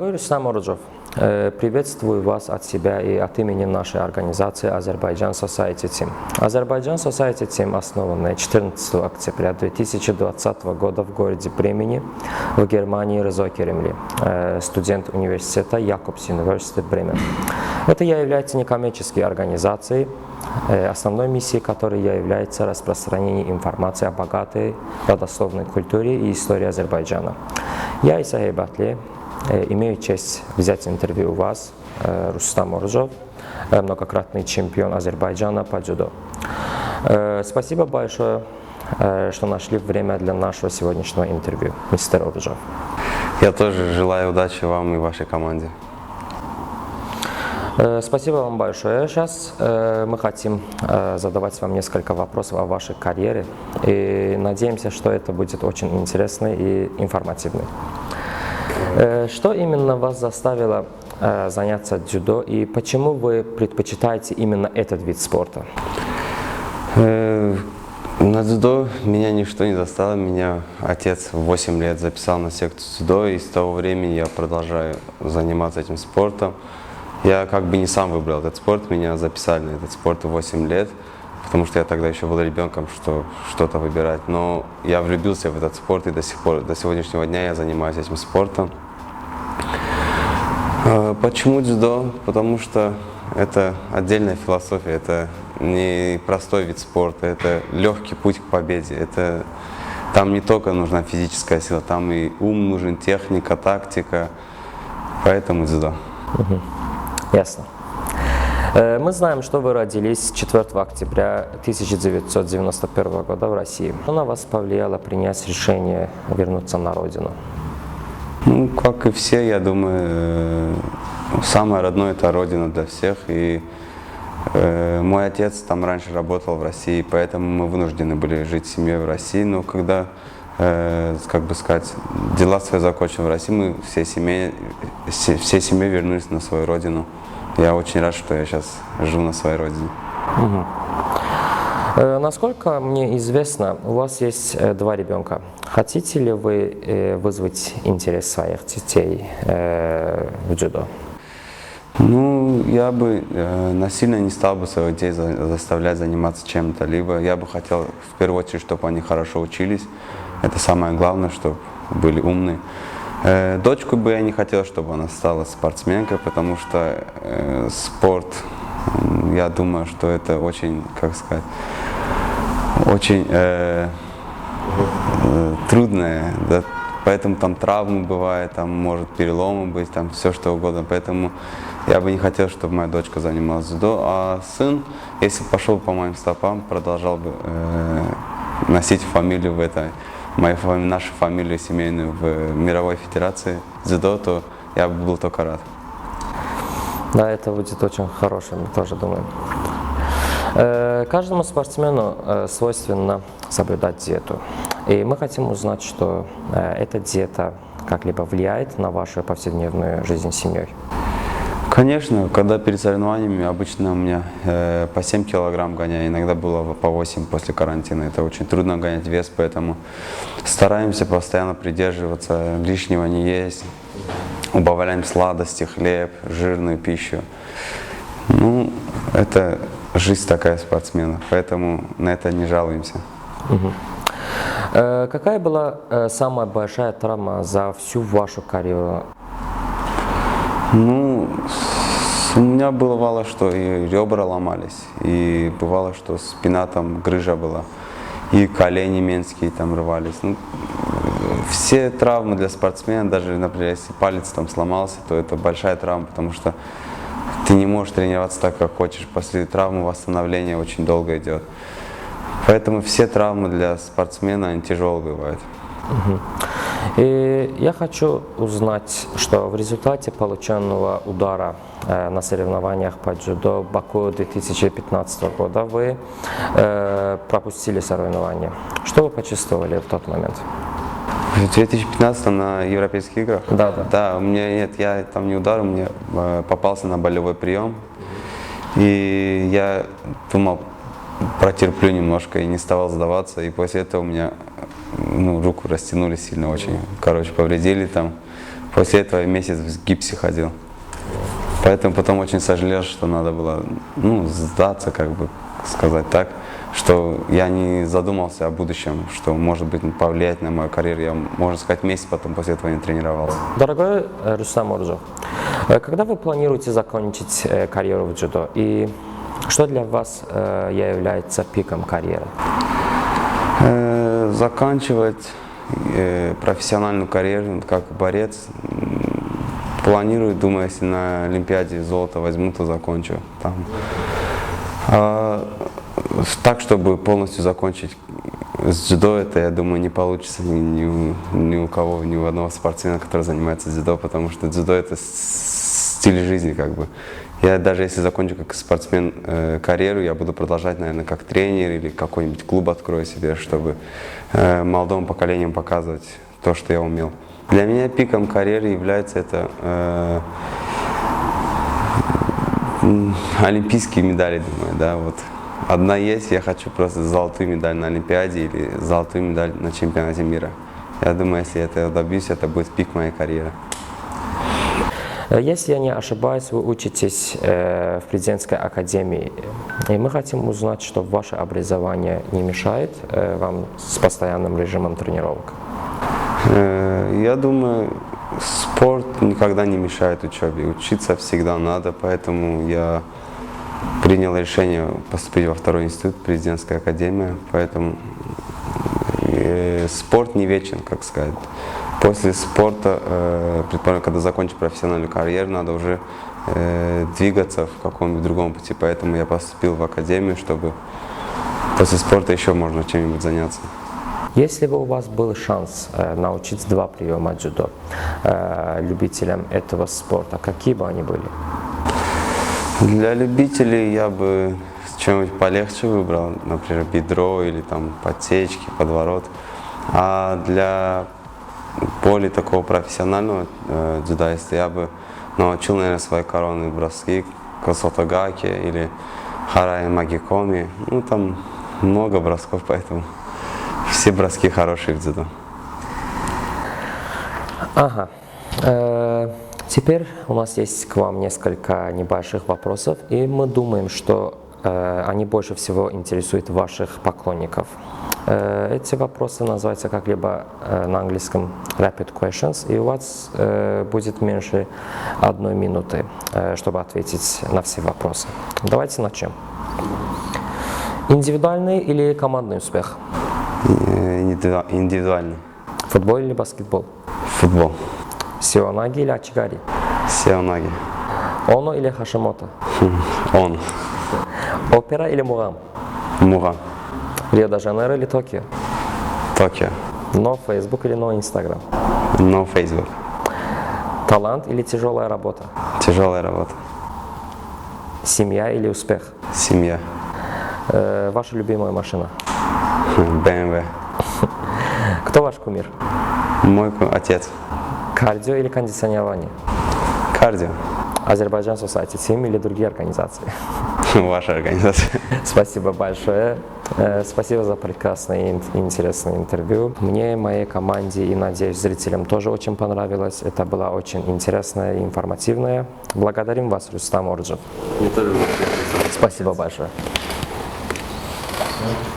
Дорогой Рустам Орджов, приветствую вас от себя и от имени нашей организации Azerbaijan Society Team. Azerbaijan Society Team основана 14 октября 2020 года в городе Бремени в Германии Резо Керемли, студент университета Jacobs University Bremen. Это является некоммерческой организацией, основной миссией которой является распространение информации о богатой, родословной культуре и истории Азербайджана. Я, Иса Хейбатли, имею честь взять интервью у вас, Рустам Орджов, многократный чемпион Азербайджана по дзюдо. Спасибо большое, что нашли время для нашего сегодняшнего интервью, мистер Орджов. Я тоже желаю удачи вам и вашей команде. Спасибо вам большое. Сейчас мы хотим задавать вам несколько вопросов о вашей карьере и надеемся, что это будет очень интересно и информативно. Что именно вас заставило заняться дзюдо и почему вы предпочитаете именно этот вид спорта? На дзюдо меня ничто не заставило. Меня отец в 8 лет записал на секцию дзюдо, и с того времени я продолжаю заниматься этим спортом. Я как бы не сам выбрал этот спорт, меня записали на этот спорт в 8 лет, потому что я тогда еще был ребенком, что что-то выбирать. Но я влюбился в этот спорт, и до сих пор, до сегодняшнего дня я занимаюсь этим спортом. Почему дзюдо? Потому что это отдельная философия, это не простой вид спорта, это легкий путь к победе. Там не только нужна физическая сила, там и ум нужен, техника, тактика, поэтому дзюдо. Ясно. Мы знаем, что вы родились 4 октября 1991 года в России. Что на вас повлияло принять решение вернуться на родину? Ну, как и все, я думаю, самое родное – это родина для всех. И мой отец там раньше работал в России, поэтому мы вынуждены были жить с семьей в России. Но когда, как бы сказать, дела свои закончили в России, мы всей семьей вернулись на свою родину. Я очень рад, что я сейчас живу на своей родине. Насколько мне известно, у вас есть 2 ребенка. Хотите ли вы вызвать интерес своих детей в дзюдо? Ну, я бы насильно не стал бы своих детей заставлять заниматься чем-то. Либо я бы хотел, в первую очередь, чтобы они хорошо учились. Это самое главное, чтобы были умные. Дочку бы я не хотел, чтобы она стала спортсменкой, потому что спорт, я думаю, что это очень, как сказать, очень трудное, да? Поэтому там травмы бывают, там может переломы быть, там все что угодно. Поэтому я бы не хотел, чтобы моя дочка занималась дзюдо, а сын, если пошел по моим стопам, продолжал бы носить фамилию в этой. Нашу фамилию семейную в мировой федерации дзюдо, то я бы был только рад. Да, это будет очень хорошим, мы тоже думаем. Каждому спортсмену свойственно соблюдать диету. И мы хотим узнать, что эта диета как-либо влияет на вашу повседневную жизнь с семьей. Конечно, когда перед соревнованиями обычно у меня по 7 килограмм гоняю, иногда было по 8 после карантина. Это очень трудно гонять вес, поэтому стараемся постоянно придерживаться, лишнего не есть, убавляем сладости, хлеб, жирную пищу. Ну, это жизнь такая спортсмена, поэтому на это не жалуемся. Какая была самая большая травма за всю вашу карьеру? Ну, у меня бывало, что и ребра ломались, и бывало, что спина там грыжа была, и колени менские там рвались. Ну, все травмы для спортсмена, даже, например, если палец там сломался, то это большая травма, потому что ты не можешь тренироваться так, как хочешь. После травмы восстановление очень долго идет. Поэтому все травмы для спортсмена, они тяжелые бывают. И я хочу узнать, что в результате полученного удара на соревнованиях по дзюдо в Баку 2015 года вы пропустили соревнования. Что вы почувствовали в тот момент? В 2015 на Европейских играх? Да. Да, у меня нет, я там не ударил, мне попался на болевой прием. И я думал, протерплю немножко и не стал сдаваться. И после этого у меня руку растянули сильно очень. Короче, повредили там. После этого я месяц в гипсе ходил. Поэтому потом очень сожалел, что надо было, ну, сдаться, как бы сказать так, что я не задумался о будущем, что может быть повлиять на мою карьеру. Я, можно сказать, месяц потом после этого не тренировался. Дорогой Рустам Орджо, когда вы планируете закончить карьеру в дзюдо? И что для вас является пиком карьеры? Заканчивать профессиональную карьеру как борец планирую, думаю, если на Олимпиаде золото возьму, то закончу там. Так, чтобы полностью закончить с дзюдо, это, я думаю, не получится ни у кого, ни у одного спортсмена, который занимается дзюдо, потому что дзюдо это стиль жизни, как бы. Я даже если закончу как спортсмен карьеру, я буду продолжать, наверное, как тренер или какой-нибудь клуб открою себе, чтобы молодому поколению показывать то, что я умел. Для меня пиком карьеры является это олимпийские медали, думаю, да, вот. Одна есть, я хочу просто золотую медаль на Олимпиаде или золотую медаль на чемпионате мира. Я думаю, если я этого добьюсь, это будет пик моей карьеры. Если я не ошибаюсь, вы учитесь в президентской академии, и мы хотим узнать, что ваше образование не мешает вам с постоянным режимом тренировок. Я думаю, спорт никогда не мешает учебе. Учиться всегда надо, поэтому я принял решение поступить во второй институт, президентская академия, поэтому спорт не вечен, как сказать. После спорта, предположим, когда закончу профессиональную карьеру, надо уже двигаться в каком-нибудь другом пути, поэтому я поступил в академию, чтобы после спорта еще можно чем-нибудь заняться. Если бы у вас был шанс научить 2 приема дзюдо любителям этого спорта, какие бы они были? Для любителей я бы что-нибудь полегче выбрал, например, бедро или там подсечки, подворот. А для более такого профессионального дзюдоиста я бы научил, наверное, свои коронные броски, косотогаки или харай магикоми. Ну, там много бросков, поэтому все броски хорошие в дзюдо. Ага. Теперь у нас есть к вам несколько небольших вопросов, и мы думаем, что они больше всего интересуют ваших поклонников. Эти вопросы называются как-либо на английском rapid questions, и у вас будет меньше 1 минуты, чтобы ответить на все вопросы. Давайте начнем. Индивидуальный или командный успех? Индивидуальный. Футбол или баскетбол? Футбол. Сионаги или Ачигари? Сионаги. Оно или Хашимото? Он. Опера или Мурам? Мура. Рио-де-Жанейро или Токио? Токио. Но Facebook или но Instagram? No Facebook. Талант или тяжелая работа? Тяжелая работа. Семья или успех? Семья. Ваша любимая машина? BMW. Кто ваш кумир? Мой отец. Кардио или кондиционирование? Кардио. Азербайджан Society Team или другие организации? Ваша организация. Спасибо большое. Спасибо за прекрасное и интересное интервью. Мне, моей команде и, надеюсь, зрителям тоже очень понравилось. Это было очень интересное и информативное. Благодарим вас, Рустам Орджо. Спасибо большое.